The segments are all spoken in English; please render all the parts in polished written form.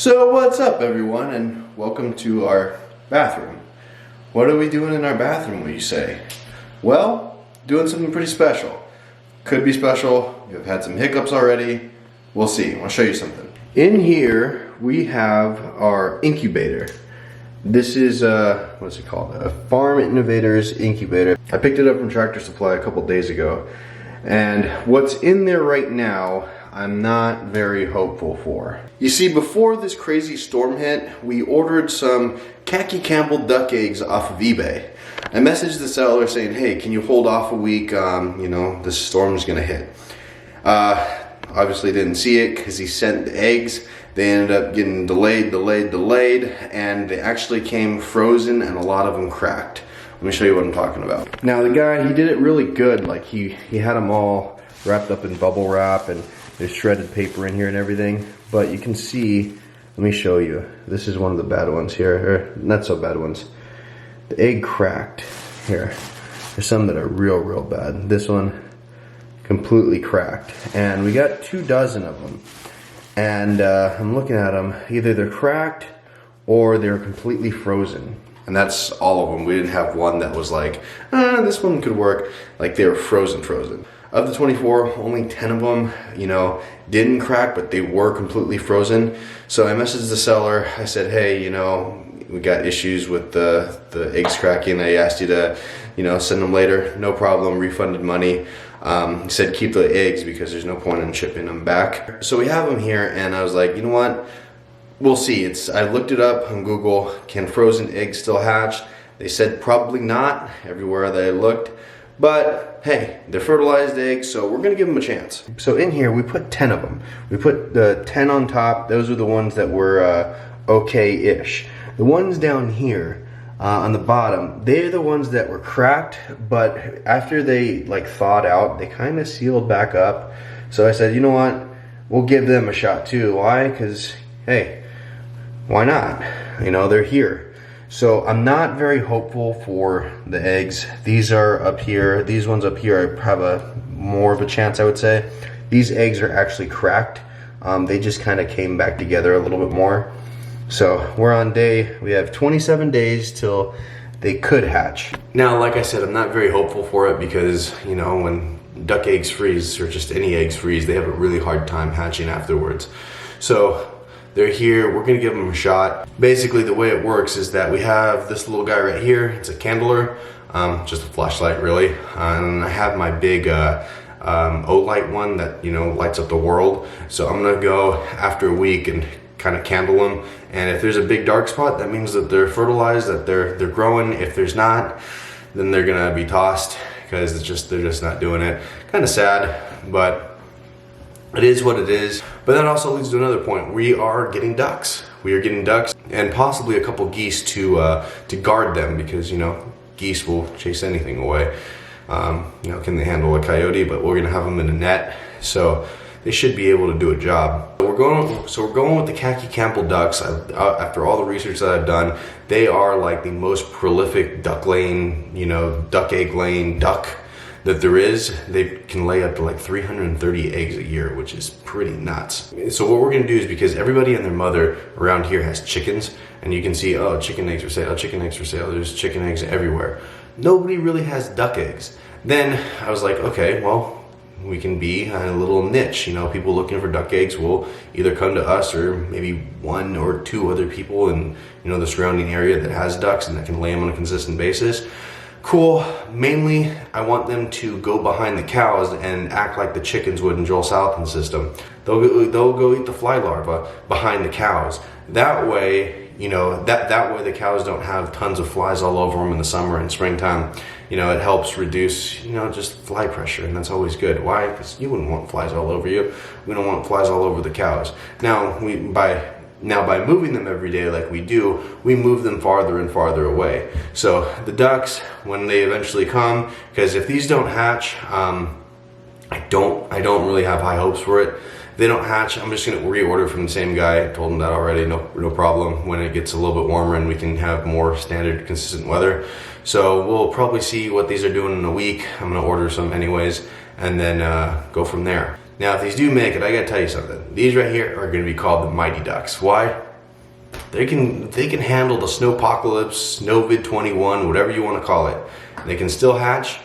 So what's up everyone, and welcome to our bathroom. What are we doing in our bathroom, will you say? Well, doing something pretty special. Could be special, we've had some hiccups already. We'll see, I'll show you something. In here we have our incubator. This is what's it called? A Farm Innovators incubator. I picked it up from Tractor Supply a couple days ago. And what's in there right now, I'm not very hopeful for. You see, before this crazy storm hit, we ordered some Khaki Campbell duck eggs off of eBay. I messaged the seller saying, hey, can you hold off a week? You know, the storm's gonna hit. Obviously didn't see it because he sent the eggs. They ended up getting delayed, and they actually came frozen and a lot of them cracked. Let me show you what I'm talking about. Now the guy, he did it really good. Like he had them all wrapped up in bubble wrap, and there's shredded paper in here and everything. But you can see, let me show you. This is one of the bad ones here, or not so bad ones. The egg cracked here. There's some that are real bad. This one completely cracked, and we got 24 of them. And I'm looking at them, either they're cracked or they're completely frozen. And that's all of them. We didn't have one that was like, this one could work. Like they were frozen. Of the 24, only 10 of them, you know, didn't crack, but they were completely frozen. So I messaged the seller. I said, hey, you know, we got issues with the eggs cracking. I asked you to, you know, send them later. No problem, refunded money. He said keep the eggs because there's no point in shipping them back. So we have them here, and I was like, you know what? We'll see. I looked it up on Google. Can frozen eggs still hatch? They said probably not everywhere that I looked. But hey, they're fertilized eggs, so we're gonna give them a chance. So in here, we put 10 of them. We put the 10 on top. Those are the ones that were okay-ish. The ones down here on the bottom, they're the ones that were cracked, but after they like thawed out, they kind of sealed back up. So I said, you know what? We'll give them a shot too. Why? Because, hey, why not? You know, they're here. So I'm not very hopeful for the eggs. These are up here. These ones up here have more of a chance, I would say. These eggs are actually cracked. They just kind of came back together a little bit more. So we're on we have 27 days till they could hatch. Now, like I said, I'm not very hopeful for it because, you know, when duck eggs freeze, or just any eggs freeze, they have a really hard time hatching afterwards. So they're here, we're gonna give them a shot. Basically the way it works is that we have this little guy right here. It's a candler, just a flashlight really. And I have my big O-light one that, you know, lights up the world. So I'm gonna go after a week and kind of candle them. And if there's a big dark spot, that means that they're fertilized, that they're growing. If there's not, then they're gonna be tossed because they're just not doing it. Kind of sad, but it is what it is. But that also leads to another point. We are getting ducks. We are getting ducks and possibly a couple geese to guard them, because, you know, geese will chase anything away. You know, can they handle a coyote? But we're gonna have them in a net, so they should be able to do a job. We're going with the Khaki Campbell ducks. After all the research that I've done, they are like the most prolific duck laying, you know, duck egg laying duck that there is. They can lay up to like 330 eggs a year, which is pretty nuts. So what we're gonna do is, because everybody and their mother around here has chickens, and you can see, oh, chicken eggs for sale, chicken eggs for sale, there's chicken eggs everywhere. Nobody really has duck eggs. Then I was like, okay, well, we can be a little niche. You know, people looking for duck eggs will either come to us or maybe 1 or 2 other people in, you know, the surrounding area that has ducks and that can lay them on a consistent basis. Cool. Mainly, I want them to go behind the cows and act like the chickens would in Joel Salatin's system. They'll go eat the fly larva behind the cows. That way, you know, that way the cows don't have tons of flies all over them in the summer and springtime. You know, it helps reduce, you know, just fly pressure, and that's always good. Why? Because you wouldn't want flies all over you. We don't want flies all over the cows. Now, by moving them every day like we do, we move them farther and farther away. So the ducks, when they eventually come, because if these don't hatch, I don't really have high hopes for it. If they don't hatch, I'm just gonna reorder from the same guy. I told him that already, no problem. When it gets a little bit warmer and we can have more standard, consistent weather. So we'll probably see what these are doing in a week. I'm gonna order some anyways, and then go from there. Now, if these do make it, I gotta tell you something. These right here are gonna be called the Mighty Ducks. Why? they can handle the snowpocalypse, Snowvid 21, whatever you want to call it. They can still hatch.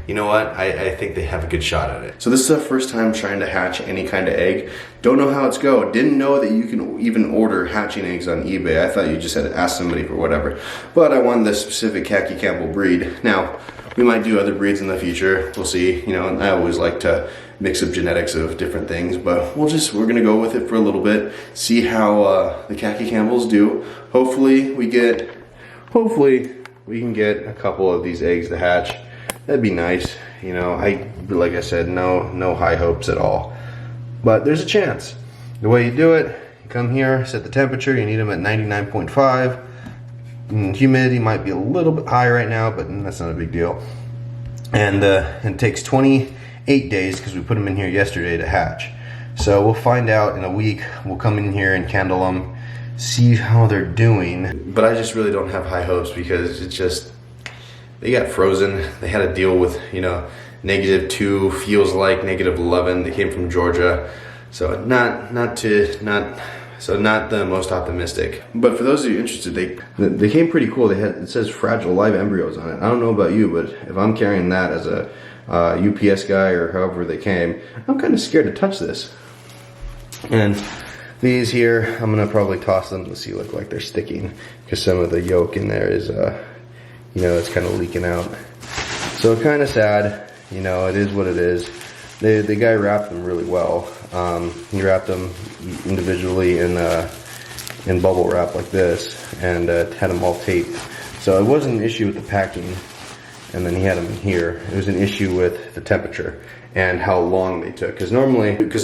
You know what? I think they have a good shot at it. So this is our first time trying to hatch any kind of egg. Don't know how it's going. Didn't know that you can even order hatching eggs on eBay. I thought you just had to ask somebody for whatever. But I wanted this specific Khaki Campbell breed. Now, we might do other breeds in the future. We'll see. You know, I always like to mix up genetics of different things, but we're gonna go with it for a little bit, see how the Khaki Campbells do. Hopefully we can get a couple of these eggs to hatch. That'd be nice. You know, like I said, no high hopes at all, but there's a chance. The way you do it, you come here, set the temperature. You need them at 99.5. Humidity might be a little bit high right now, but that's not a big deal. And it takes 28 days, because we put them in here yesterday, to hatch. So we'll find out in a week. We'll come in here and candle them, see how they're doing. But I just really don't have high hopes, because it's just, they got frozen. They had to deal with, you know, -2, feels like -11. They came from Georgia, so not the most optimistic. But for those of you interested, they came pretty cool. It says fragile live embryos on it. I don't know about you, but if I'm carrying that as a UPS guy or however they came, I'm kind of scared to touch this. And these here, I'm gonna probably toss them to see look like they're sticking, because some of the yolk in there is, you know, it's kind of leaking out. So kind of sad. You know, it is what it is. The guy wrapped them really well. He wrapped them individually in bubble wrap like this, and had them all taped. So it wasn't an issue with the packing, and then he had them in here. It was an issue with the temperature and how long they took. Because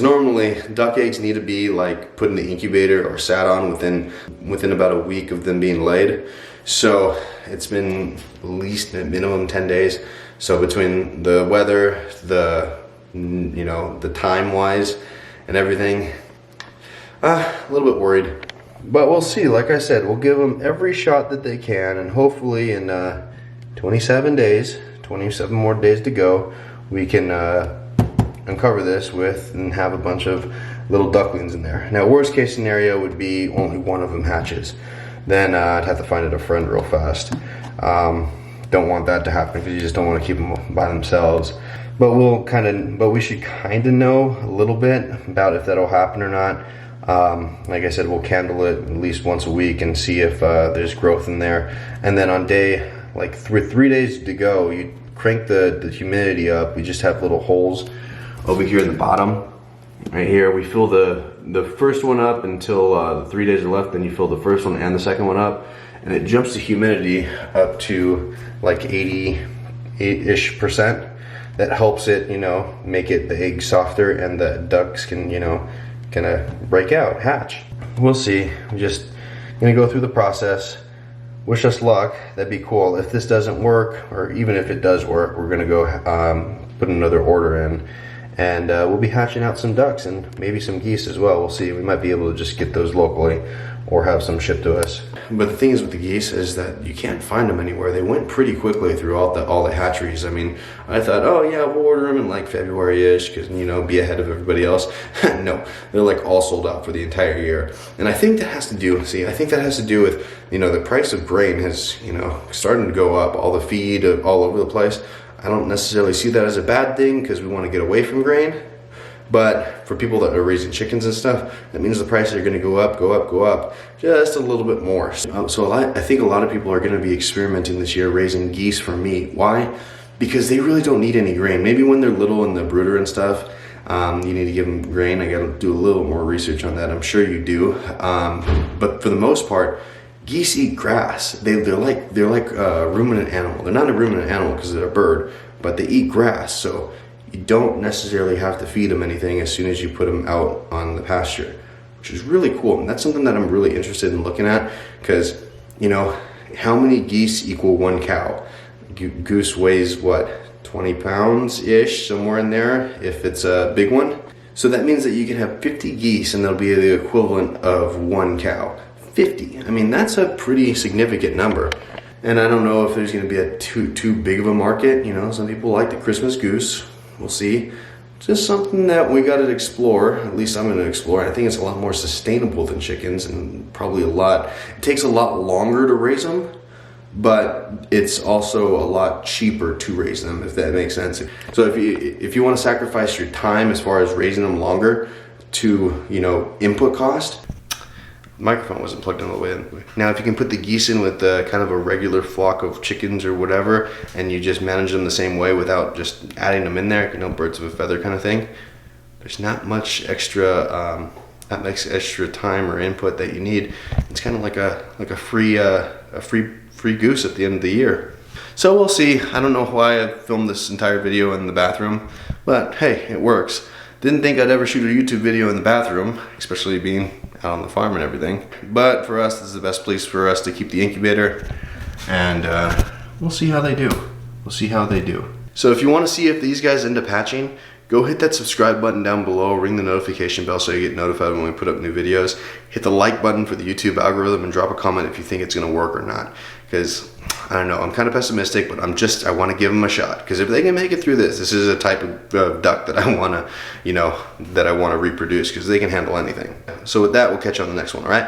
normally duck eggs need to be like put in the incubator or sat on within about a week of them being laid. So it's been at least a minimum 10 days. So between the weather, you know, the time wise and everything, a little bit worried, but we'll see. Like I said, we'll give them every shot that they can, and hopefully in 27 more days to go, we can uncover this and have a bunch of little ducklings in there. Now, worst case scenario would be only one of them hatches. Then I'd have to find it a friend real fast. Don't want that to happen, because you just don't want to keep them by themselves. But we should kind of know a little bit about if that'll happen or not. Like I said, we'll candle it at least once a week and see if there's growth in there. And then on day, like 3 days to go, you crank the humidity up. We just have little holes over here in the bottom. Right here, we fill the first one up until the 3 days are left. Then you fill the first one and the second one up, and it jumps the humidity up to like 88-ish%. That helps it, you know, make it the egg softer, and the ducks can, you know, kind of break out, hatch. We'll see. I'm just gonna go through the process. Wish us luck. That'd be cool. If this doesn't work, or even if it does work, we're gonna go put another order in, and we'll be hatching out some ducks and maybe some geese as well. We'll see. We might be able to just get those locally or have some shipped to us. But the thing is with the geese is that you can't find them anywhere. They went pretty quickly through all the hatcheries. I mean, I thought, oh yeah, we'll order them in like February-ish, because, you know, be ahead of everybody else. No, they're like all sold out for the entire year. And I think that has to do, with, you know, the price of grain has, you know, starting to go up. All the feed all over the place. I don't necessarily see that as a bad thing, because we want to get away from grain. But for people that are raising chickens and stuff, that means the prices are going to go up just a little bit more. So I think a lot of people are going to be experimenting this year raising geese for meat. Why? Because they really don't need any grain. Maybe when they're little in the brooder and stuff, you need to give them grain. I got to do a little more research on that. I'm sure you do. But for the most part, geese eat grass. They're like a ruminant animal. They're not a ruminant animal because they're a bird, but they eat grass. So you don't necessarily have to feed them anything as soon as you put them out on the pasture, which is really cool. And that's something that I'm really interested in looking at, because, you know, how many geese equal one cow? Goose weighs what, 20 pounds-ish, somewhere in there, if it's a big one. So that means that you can have 50 geese and they'll be the equivalent of one cow. 50, I mean, that's a pretty significant number. And I don't know if there's gonna be too big of a market. You know, some people like the Christmas goose. We'll see. just something that we got to explore. At least I'm going to explore. I think it's a lot more sustainable than chickens, and probably it takes a lot longer to raise them, but it's also a lot cheaper to raise them, if that makes sense. So if you want to sacrifice your time as far as raising them longer to, you know, input cost. The microphone wasn't plugged in all the way in. Now, if you can put the geese in with kind of a regular flock of chickens or whatever, and you just manage them the same way without just adding them in there, you know, birds of a feather kind of thing, there's not much extra time or input that you need. It's kind of like a free goose at the end of the year. So we'll see. I don't know why I filmed this entire video in the bathroom, but hey, it works. Didn't think I'd ever shoot a YouTube video in the bathroom, especially being out on the farm and everything. But for us, this is the best place for us to keep the incubator, and we'll see how they do. We'll see how they do. So if you want to see if these guys end up hatching, go hit that subscribe button down below, ring the notification bell so you get notified when we put up new videos. Hit the like button for the YouTube algorithm and drop a comment if you think it's gonna work or not. Because, I don't know, I'm kind of pessimistic, but I want to give them a shot. Because if they can make it through this is a type of duck that I want to, you know, that I want to reproduce, because they can handle anything. So with that, we'll catch you on the next one, all right?